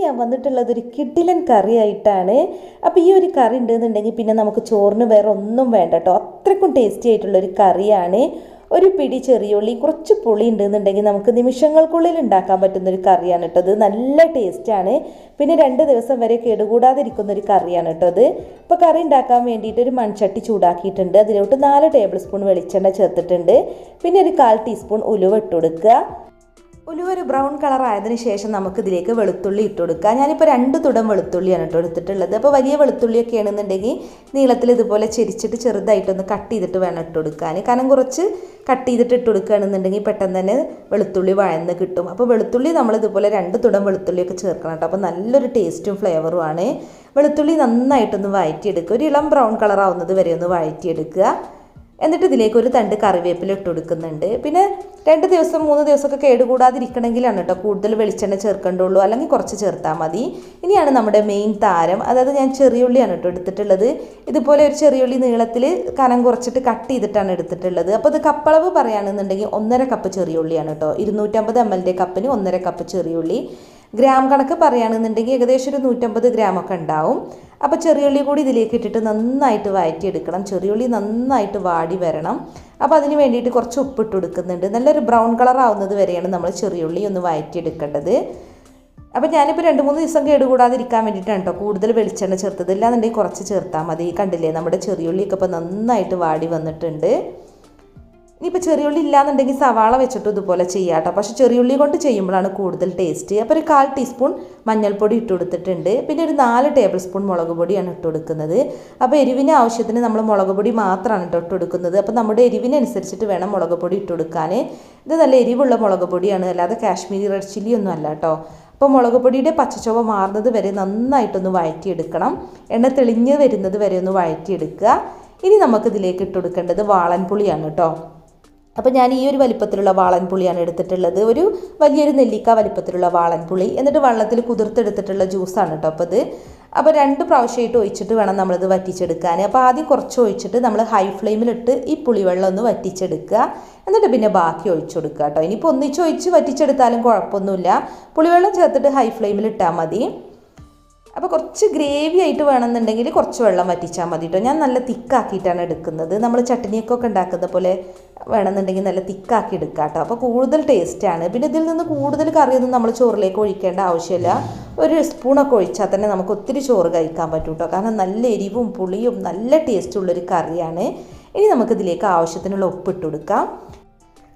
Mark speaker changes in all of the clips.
Speaker 1: ഞാൻ വന്നിട്ടുള്ളത് ഒരു കിഡിലൻ കറി ആയിട്ടാണ്. അപ്പോൾ ഈ ഒരു കറി ഉണ്ടെന്നുണ്ടെങ്കിൽ പിന്നെ നമുക്ക് ചോറിന് വേറെ ഒന്നും വേണ്ട കേട്ടോ. അത്രയ്ക്കും ടേസ്റ്റി ആയിട്ടുള്ളൊരു കറിയാണ്. ഒരു പിടി ചെറിയുള്ളി, കുറച്ച് പുളി ഉണ്ടെന്നുണ്ടെങ്കിൽ നമുക്ക് നിമിഷങ്ങൾക്കുള്ളിൽ ഉണ്ടാക്കാൻ പറ്റുന്നൊരു കറിയാണ് കേട്ടോ. അത് നല്ല ടേസ്റ്റാണ്. പിന്നെ 2 ദിവസം വരെ കേടുകൂടാതിരിക്കുന്ന ഒരു കറിയാണ് കേട്ടോ അത്. ഇപ്പോൾ കറി ഉണ്ടാക്കാൻ വേണ്ടിയിട്ട് ഒരു മൺചട്ടി ചൂടാക്കിയിട്ടുണ്ട്. അതിലോട്ട് 4 ടേബിൾ സ്പൂൺ വെളിച്ചെണ്ണ ചേർത്തിട്ടുണ്ട്. പിന്നെ ഒരു 1/4 ടീസ്പൂൺ ഉലുവ ഇട്ട് കൊടുക്കുക. ഉലുവ ഒരു ബ്രൗൺ കളർ ആയതിനു ശേഷം നമുക്ക് ഇതിലേക്ക് വെളുത്തുള്ളി ഇട്ട് കൊടുക്കുക. ഞാനിപ്പോൾ 2 തുടം വെളുത്തുള്ളിയാണ് കേട്ടോ എടുത്തിട്ടുള്ളത്. അപ്പോൾ വലിയ വെളുത്തുള്ളിയൊക്കെ ആണെന്നുണ്ടെങ്കിൽ നീളത്തിൽ ഇതുപോലെ ചെരിച്ചിട്ട് ചെറുതായിട്ടൊന്ന് കട്ട് ചെയ്തിട്ട് വേണം ഇട്ട് കൊടുക്കാൻ. കാരണം കുറച്ച് കട്ട് ചെയ്തിട്ട് ഇട്ട് കൊടുക്കുകയാണെന്നുണ്ടെങ്കിൽ പെട്ടെന്ന് തന്നെ വെളുത്തുള്ളി വഴന്ന് കിട്ടും. അപ്പോൾ വെളുത്തുള്ളി നമ്മൾ ഇതുപോലെ 2 തുടം വെളുത്തുള്ളിയൊക്കെ ചേർക്കണം കേട്ടോ. അപ്പോൾ നല്ലൊരു ടേസ്റ്റും ഫ്ലേവറും ആണ്. വെളുത്തുള്ളി നന്നായിട്ടൊന്ന് വഴറ്റിയെടുക്കുക. ഒരു ഇളം ബ്രൗൺ കളർ ആവുന്നത് വരെ ഒന്ന് വഴറ്റിയെടുക്കുക. എന്നിട്ട് ഇതിലേക്ക് ഒരു തണ്ട് കറിവേപ്പില ഇട്ട് കൊടുക്കുന്നുണ്ട്. പിന്നെ 2 ദിവസം 3 ദിവസമൊക്കെ കേടുകൂടാതിരിക്കണമെങ്കിലാണ് കേട്ടോ കൂടുതൽ വെളിച്ചെണ്ണ ചേർക്കേണ്ടുള്ളൂ, അല്ലെങ്കിൽ കുറച്ച് ചേർത്താൽ മതി. ഇനിയാണ് നമ്മുടെ മെയിൻ താരം, അതായത് ഞാൻ ചെറിയുള്ളിയാണ് കേട്ടോ എടുത്തിട്ടുള്ളത്. ഇതുപോലെ ഒരു ചെറിയുള്ളി നീളത്തിൽ കനം കുറച്ചിട്ട് കട്ട് ചെയ്തിട്ടാണ് എടുത്തിട്ടുള്ളത്. അപ്പോൾ ഇത് കപ്പളവ് പറയുകയാണെന്നുണ്ടെങ്കിൽ 1.5 കപ്പ് ചെറിയുള്ളിയാണ് കേട്ടോ. 250 ml കപ്പിന് 1.5 കപ്പ് ചെറിയുള്ളി. ഗ്രാം കണക്ക് പറയുകയാണെന്നുണ്ടെങ്കിൽ ഏകദേശം ഒരു 150 ഗ്രാമൊക്കെ ഉണ്ടാവും. അപ്പോൾ ചെറിയുള്ളി കൂടി ഇതിലേക്ക് ഇട്ടിട്ട് നന്നായിട്ട് വഴറ്റിയെടുക്കണം. ചെറിയുള്ളി നന്നായിട്ട് വാടി വരണം. അപ്പോൾ അതിന് വേണ്ടിയിട്ട് കുറച്ച് ഉപ്പിട്ട് കൊടുക്കുന്നുണ്ട്. നല്ലൊരു ബ്രൗൺ കളർ ആവുന്നത് വരെയാണ് നമ്മൾ ചെറിയുള്ളി ഒന്ന് വഴറ്റിയെടുക്കേണ്ടത്. അപ്പോൾ ഞാനിപ്പോൾ 2-3 ദിവസം കേടുകൂടാതിരിക്കാൻ വേണ്ടിയിട്ടാണ് കേട്ടോ കൂടുതൽ വെളിച്ചെണ്ണ ചേർത്തത്. ഇല്ലാന്നുണ്ടെങ്കിൽ കുറച്ച് ചേർത്താൽ മതി. കണ്ടില്ലേ, നമ്മുടെ ചെറിയുള്ളിയൊക്കെ ഇപ്പോൾ നന്നായിട്ട് വാടി വന്നിട്ടുണ്ട്. ഇനിയിപ്പോൾ ചെറിയുള്ളി ഇല്ലാന്നുണ്ടെങ്കിൽ സവാള വെച്ചിട്ട് ഇതുപോലെ ചെയ്യാം കേട്ടോ. പക്ഷേ ചെറിയുള്ളി കൊണ്ട് ചെയ്യുമ്പോഴാണ് കൂടുതൽ ടേസ്റ്റ്. അപ്പോൾ ഒരു 1/4 ടീസ്പൂൺ മഞ്ഞൾപ്പൊടി ഇട്ട് കൊടുത്തിട്ടുണ്ട്. പിന്നെ ഒരു 4 ടേബിൾ സ്പൂൺ മുളക് പൊടിയാണ് ഇട്ട് കൊടുക്കുന്നത്. അപ്പോൾ എരിവിന് ആവശ്യത്തിന് നമ്മൾ മുളക് പൊടി മാത്രമാണ് ഇട്ട് കൊടുക്കുന്നത്. അപ്പോൾ നമ്മുടെ എരിവിനനുസരിച്ചിട്ട് വേണം മുളക് പൊടി ഇട്ട് കൊടുക്കാൻ. ഇത് നല്ല എരിവുള്ള മുളക് പൊടിയാണ്, അല്ലാതെ കാശ്മീരി റെഡ് ചില്ലി ഒന്നും അല്ല കേട്ടോ. അപ്പോൾ മുളക് പൊടിയുടെ പച്ചച്ചുവ മാറുന്നത് വരെ നന്നായിട്ടൊന്ന് വഴറ്റിയെടുക്കണം. എണ്ണ തെളിഞ്ഞ് വരുന്നത് വരെ ഒന്ന് വഴറ്റിയെടുക്കുക. ഇനി നമുക്കിതിലേക്ക് ഇട്ട് കൊടുക്കേണ്ടത് വാളൻപുളിയാണ് കേട്ടോ. അപ്പോൾ ഞാൻ ഈ ഒരു വലിപ്പത്തിലുള്ള വാളൻപുളിയാണ് എടുത്തിട്ടുള്ളത്. ഒരു വലിയൊരു നെല്ലിക്ക വലിപ്പത്തിലുള്ള വാളൻപുളി. എന്നിട്ട് വെള്ളത്തിൽ കുതിർത്തെടുത്തിട്ടുള്ള ജ്യൂസാണ് കേട്ടോ. അപ്പോൾ 2 പ്രാവശ്യമായിട്ട് ഒഴിച്ചിട്ട് വേണം നമ്മളിത് വറ്റിച്ചെടുക്കാൻ. അപ്പോൾ ആദ്യം കുറച്ച് ഒഴിച്ചിട്ട് നമ്മൾ ഹൈ ഫ്ലെയിമിലിട്ട് ഈ പുളിവെള്ളം ഒന്ന് വറ്റിച്ചെടുക്കുക. എന്നിട്ട് പിന്നെ ബാക്കി ഒഴിച്ചു കൊടുക്കുക കേട്ടോ. ഇനിയിപ്പോൾ ഒന്നിച്ച് ഒഴിച്ച് വറ്റിച്ചെടുത്താലും കുഴപ്പമൊന്നുമില്ല. പുളിവെള്ളം ചേർത്തിട്ട് ഹൈ ഫ്ലെയിമിലിട്ടാൽ മതി. അപ്പോൾ കുറച്ച് ഗ്രേവി ആയിട്ട് വേണമെന്നുണ്ടെങ്കിൽ കുറച്ച് വെള്ളം വറ്റിച്ചാൽ മതി കേട്ടോ. ഞാൻ നല്ല തിക്കാക്കിയിട്ടാണ് എടുക്കുന്നത്. നമ്മൾ ചട്നിയൊക്കെ ഉണ്ടാക്കുന്ന പോലെ വേണമെന്നുണ്ടെങ്കിൽ നല്ല തിക്കാക്കി എടുക്കുക കേട്ടോ. അപ്പോൾ കൂടുതൽ ടേസ്റ്റാണ്. പിന്നെ ഇതിൽ നിന്ന് കൂടുതൽ കറിയൊന്നും നമ്മൾ ചോറിലേക്ക് ഒഴിക്കേണ്ട ആവശ്യമില്ല. ഒരു സ്പൂണൊക്കെ ഒഴിച്ചാൽ തന്നെ നമുക്ക് ഒത്തിരി ചോറ് കഴിക്കാൻ പറ്റും കേട്ടോ. കാരണം നല്ല എരിവും പുളിയും നല്ല ടേസ്റ്റുള്ളൊരു കറിയാണ്. ഇനി നമുക്കിതിലേക്ക് ആവശ്യത്തിനുള്ള ഉപ്പിട്ട് കൊടുക്കാം.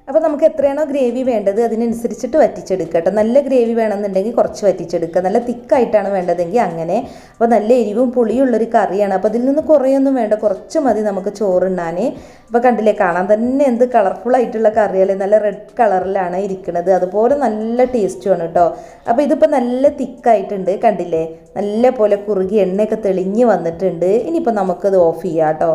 Speaker 1: അപ്പോൾ നമുക്ക് എത്രയാണോ ഗ്രേവി വേണ്ടത് അതിനനുസരിച്ചിട്ട് വറ്റിച്ചെടുക്കുക കേട്ടോ. നല്ല ഗ്രേവി വേണമെന്നുണ്ടെങ്കിൽ കുറച്ച് വറ്റിച്ചെടുക്കുക. നല്ല തിക്കായിട്ടാണ് വേണ്ടതെങ്കിൽ അങ്ങനെ. അപ്പോൾ നല്ല എരിവും പുളിയുള്ളൊരു കറിയാണ്. അപ്പോൾ അതിൽ നിന്ന് കുറേയൊന്നും വേണ്ട, കുറച്ച് മതി നമുക്ക് ചോറുണ്ണാൻ. അപ്പോൾ കണ്ടില്ലേ, കാണാൻ തന്നെ എന്ത് കളർഫുൾ ആയിട്ടുള്ള കറിയല്ലേ. നല്ല റെഡ് കളറിലാണ് ഇരിക്കുന്നത്. അതുപോലെ നല്ല ടേസ്റ്റുമാണ് കേട്ടോ. അപ്പോൾ ഇതിപ്പോൾ നല്ല തിക്കായിട്ടുണ്ട്, കണ്ടില്ലേ, നല്ല പോലെ കുറുകി എണ്ണയൊക്കെ തെളിഞ്ഞ് വന്നിട്ടുണ്ട്. ഇനിയിപ്പോൾ നമുക്കത് ഓഫ് ചെയ്യാം കേട്ടോ.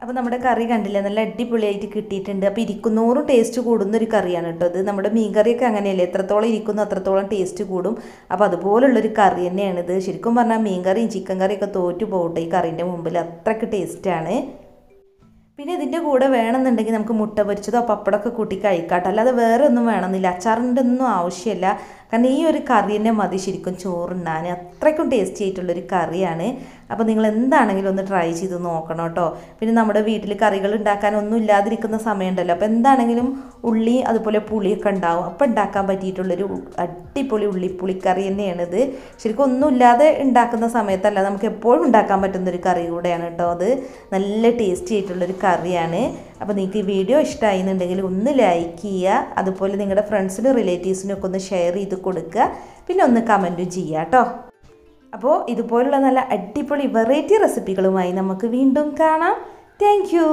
Speaker 1: അപ്പോൾ നമ്മുടെ കറി കണ്ടില്ലേ, നല്ല അടിപൊളിയായിട്ട് കിട്ടിയിട്ടുണ്ട്. അപ്പോൾ ഇരിക്കുന്നോറും ടേസ്റ്റ് കൂടുന്നൊരു കറിയാണ് കേട്ടോ ഇത്. നമ്മുടെ മീൻ കറിയൊക്കെ അങ്ങനെയല്ലേ, എത്രത്തോളം ഇരിക്കുന്നു അത്രത്തോളം ടേസ്റ്റ് കൂടും. അപ്പോൾ അതുപോലുള്ളൊരു കറി തന്നെയാണിത്. ശരിക്കും പറഞ്ഞാൽ മീൻ കറിയും ചിക്കൻ കറിയൊക്കെ തോറ്റു പോകട്ടെ ഈ കറീൻ്റെ മുമ്പിൽ, അത്രയ്ക്ക് ടേസ്റ്റാണ്. പിന്നെ ഇതിൻ്റെ കൂടെ വേണമെന്നുണ്ടെങ്കിൽ നമുക്ക് മുട്ട പൊരിച്ചതോ പപ്പടമൊക്കെ കൂട്ടി കഴിക്കാട്ടോ. അല്ലാതെ വേറെ ഒന്നും വേണമെന്നില്ല, അച്ചാറിൻ്റെ ഒന്നും ആവശ്യമില്ല. കാരണം ഈ ഒരു കറി തന്നെ മതി ശരിക്കും ചോറുണ്ണാൻ. അത്രയ്ക്കും ടേസ്റ്റി ആയിട്ടുള്ളൊരു കറിയാണ്. അപ്പോൾ നിങ്ങൾ എന്താണെങ്കിലും ഒന്ന് ട്രൈ ചെയ്ത് നോക്കണം കേട്ടോ. പിന്നെ നമ്മുടെ വീട്ടിൽ കറികൾ ഉണ്ടാക്കാൻ ഒന്നും ഇല്ലാതിരിക്കുന്ന സമയമുണ്ടല്ലോ, അപ്പോൾ എന്താണെങ്കിലും ഉള്ളി അതുപോലെ പുളിയൊക്കെ ഉണ്ടാവും. അപ്പോൾ ഉണ്ടാക്കാൻ പറ്റിയിട്ടുള്ളൊരു അടിപൊളി ഉള്ളിപ്പുളിക്കറി തന്നെയാണിത്. ശരിക്കും ഒന്നുമില്ലാതെ ഉണ്ടാക്കുന്ന സമയത്തല്ല, നമുക്ക് എപ്പോഴും ഉണ്ടാക്കാൻ പറ്റുന്നൊരു കറി കൂടെയാണ് കേട്ടോ അത്. നല്ല ടേസ്റ്റി ആയിട്ടുള്ളൊരു കറിയാണ്. അപ്പോൾ നിങ്ങൾക്ക് ഈ വീഡിയോ ഇഷ്ടമായി എന്നുണ്ടെങ്കിൽ ഒന്ന് ലൈക്ക് ചെയ്യുക. അതുപോലെ നിങ്ങളുടെ ഫ്രണ്ട്സിനും റിലേറ്റീവ്സിനും ഒക്കെ ഒന്ന് ഷെയർ ചെയ്ത് കൊടുക്കുക. പിന്നെ ഒന്ന് കമൻറ്റും ചെയ്യുക കേട്ടോ. അപ്പോൾ ഇതുപോലുള്ള നല്ല അടിപൊളി വെറൈറ്റി റെസിപ്പികളുമായി നമുക്ക് വീണ്ടും കാണാം. Thank you.